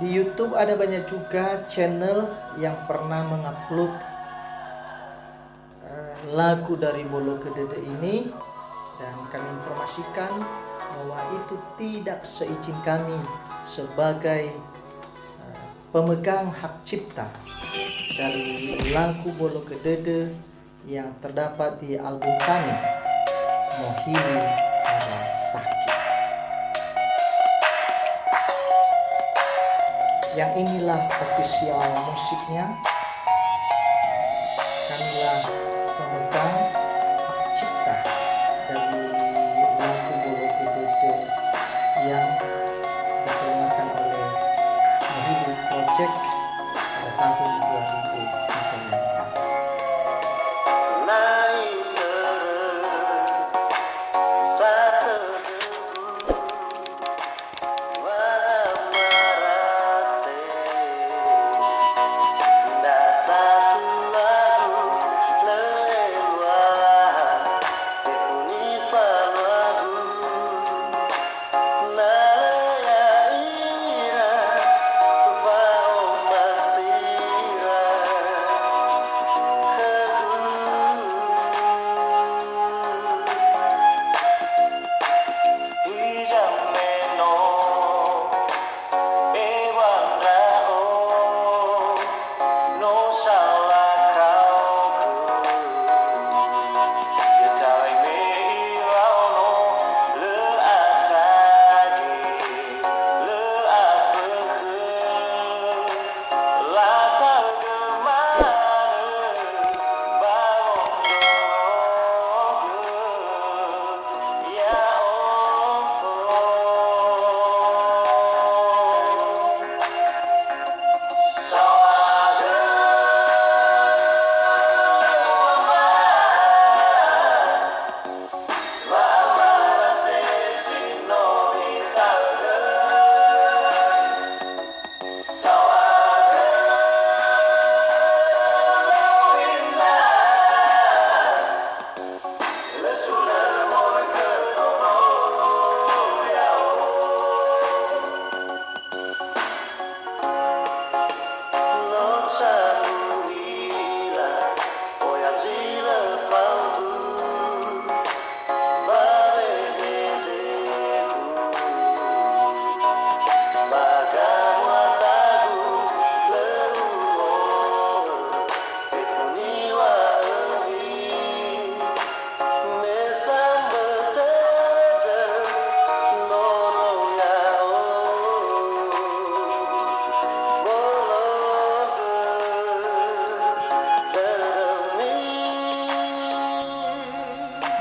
Di YouTube ada banyak juga channel yang pernah mengupload lagu dari Bolo Kedede ini, dan kami informasikan bahwa itu tidak seizin kami sebagai pemegang hak cipta dari lagu Bolo Kedede yang terdapat di album kami Mohini Ada Sakit. Yang inilah official musiknya. Kamilah pemegang hak cipta dari lagu Bolo Kedede yang dikeluarkan oleh Mohini Project pada tahun 2019.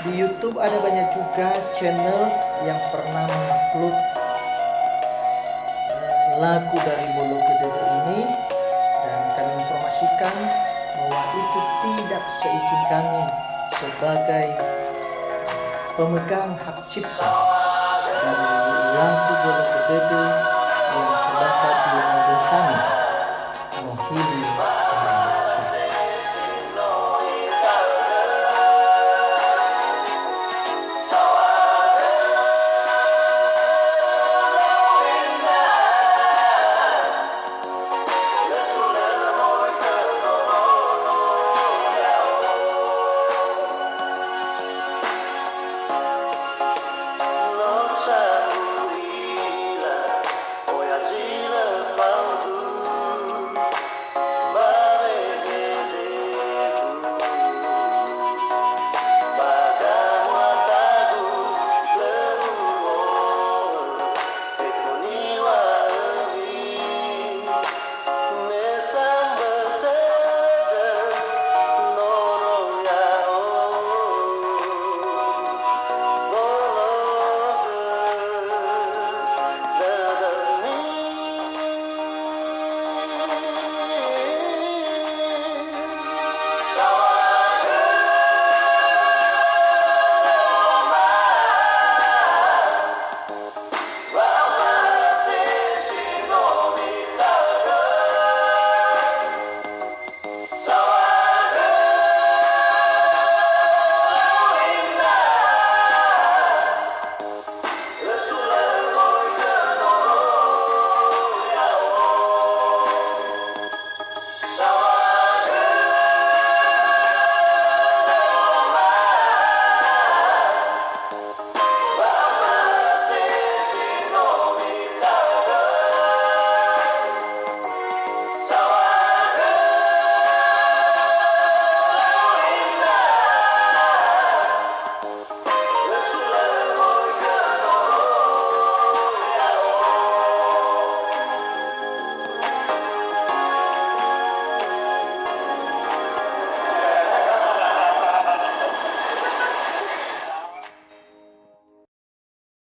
Di YouTube ada banyak juga channel yang pernah mengupload lagu dari Bolo Kedede ini, dan kami informasikan bahwa itu tidak seizin kami sebagai pemegang hak cipta dari lagu Bolo Kedede